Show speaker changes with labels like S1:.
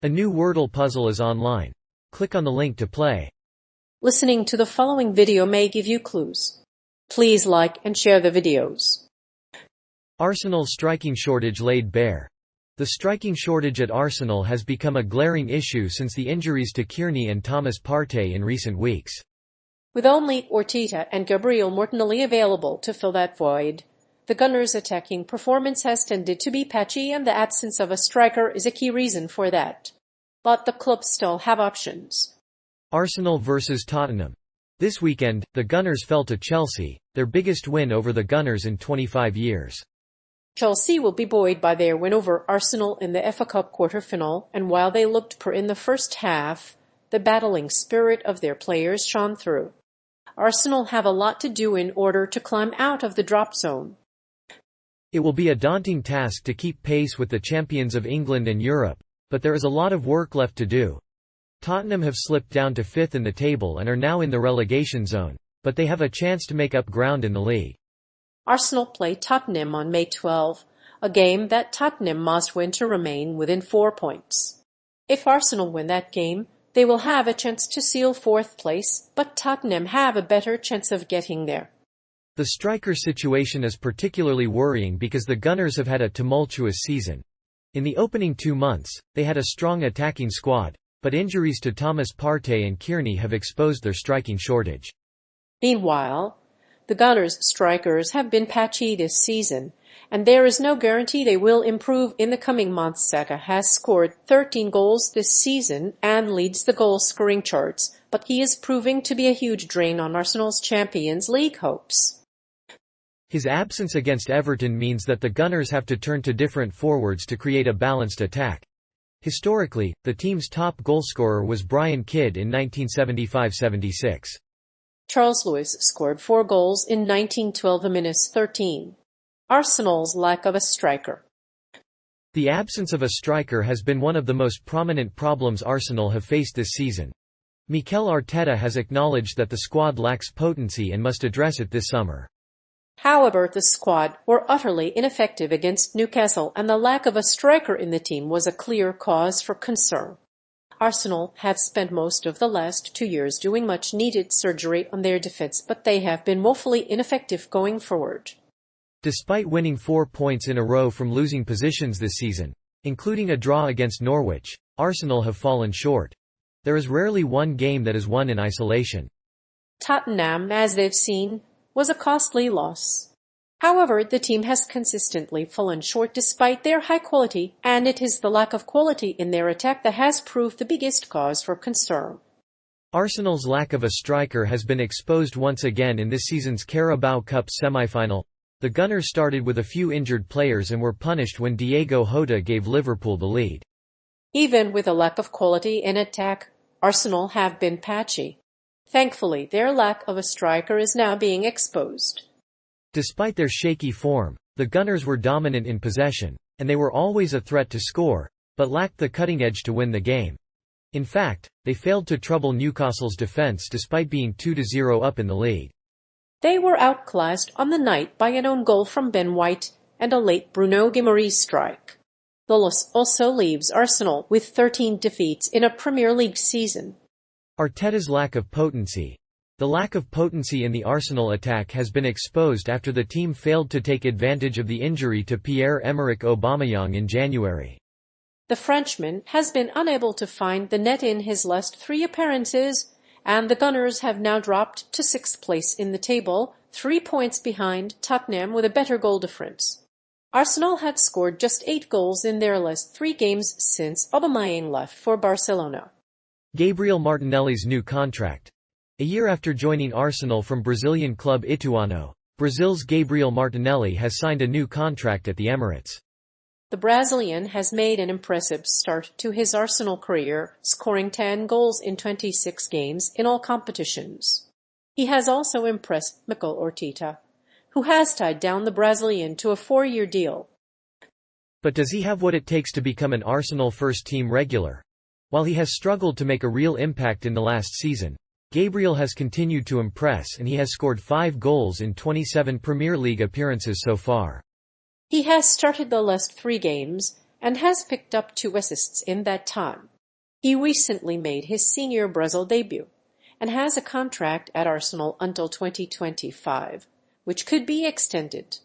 S1: A new Wordle puzzle is online. Click on the link to play.
S2: Listening to the following video may give you clues. Please like and share the videos.
S1: Arsenal's striking shortage laid bare. The striking shortage at Arsenal has become a glaring issue since the injuries to Kearney and Thomas Partey in recent weeks.
S2: With only Arteta and Gabriel Martinelli available to fill that void, the Gunners' attacking performance has tended to be patchy, and the absence of a striker is a key reason for that. But the club still have options.
S1: Arsenal vs Tottenham. This weekend, the Gunners fell to Chelsea, their biggest win over the Gunners in 25 years.
S2: Chelsea will be buoyed by their win over Arsenal in the FA Cup quarter-final, and while they looked poor in the first half, the battling spirit of their players shone through. Arsenal have a lot to do in order to climb out of the drop zone.
S1: It will be a daunting task to keep pace with the champions of England and Europe, but there is a lot of work left to do. Tottenham have slipped down to 5th in the table and are now in the relegation zone, but they have a chance to make up ground in the league.
S2: Arsenal play Tottenham on May 12, a game that Tottenham must win to remain within 4 points. If Arsenal win that game, they will have a chance to seal 4th place, but Tottenham have a better chance of getting there.
S1: The striker situation is particularly worrying because the Gunners have had a tumultuous season. In the opening 2 months, they had a strong attacking squad, but injuries to Thomas Partey and Kearney have exposed their striking shortage.
S2: Meanwhile, the Gunners' strikers have been patchy this season, and there is no guarantee they will improve in the coming months. Saka has scored 13 goals this season and leads the goal-scoring charts, but he is proving to be a huge drain on Arsenal's Champions League hopes.
S1: His absence against Everton means that the Gunners have to turn to different forwards to create a balanced attack. Historically, the team's top goalscorer was Brian Kidd in 1975-76.
S2: Charles Lewis scored 4 goals in 1912-13. Arsenal's lack of a striker.
S1: The absence of a striker has been one of the most prominent problems Arsenal have faced this season. Mikel Arteta has acknowledged that the squad lacks potency and must address it this summer.
S2: However, the squad were utterly ineffective against Newcastle, and the lack of a striker in the team was a clear cause for concern. Arsenal have spent most of the last 2 years doing much-needed surgery on their defence, but they have been woefully ineffective going forward.
S1: Despite winning 4 points in a row from losing positions this season, including a draw against Norwich, Arsenal have fallen short. There is rarely one game that is won in isolation.
S2: Tottenham, as they've seen, was a costly loss. However, the team has consistently fallen short despite their high quality, and it is the lack of quality in their attack that has proved the biggest cause for concern.
S1: Arsenal's lack of a striker has been exposed once again in this season's Carabao Cup semi-final. The Gunners started with a few injured players and were punished when Diego Jota gave Liverpool the lead.
S2: Even with a lack of quality in attack, Arsenal have been patchy. Thankfully, their lack of a striker is now being exposed.
S1: Despite their shaky form, the Gunners were dominant in possession, and they were always a threat to score, but lacked the cutting edge to win the game. In fact, they failed to trouble Newcastle's defence despite being 2-0 up in the league.
S2: They were outclassed on the night by an own goal from Ben White and a late Bruno Guimaraes strike. The loss also leaves Arsenal with 13 defeats in a Premier League season.
S1: Arteta's lack of potency. The lack of potency in the Arsenal attack has been exposed after the team failed to take advantage of the injury to Pierre-Emerick Aubameyang in January.
S2: The Frenchman has been unable to find the net in his last 3 appearances, and the Gunners have now dropped to 6th place in the table, 3 points behind Tottenham with a better goal difference. Arsenal had scored just 8 goals in their last 3 games since Aubameyang left for Barcelona.
S1: Gabriel Martinelli's new contract. A year after joining Arsenal from Brazilian club Ituano, Brazil's Gabriel Martinelli has signed a new contract at the Emirates.
S2: The Brazilian has made an impressive start to his Arsenal career, scoring 10 goals in 26 games in all competitions. He has also impressed Mikel Arteta, who has tied down the Brazilian to a 4-year deal.
S1: But does he have what it takes to become an Arsenal first-team regular? While he has struggled to make a real impact in the last season, Gabriel has continued to impress, and he has scored 5 goals in 27 Premier League appearances so far.
S2: He has started the last 3 games, and has picked up 2 assists in that time. He recently made his senior Brazil debut and has a contract at Arsenal until 2025, which could be extended.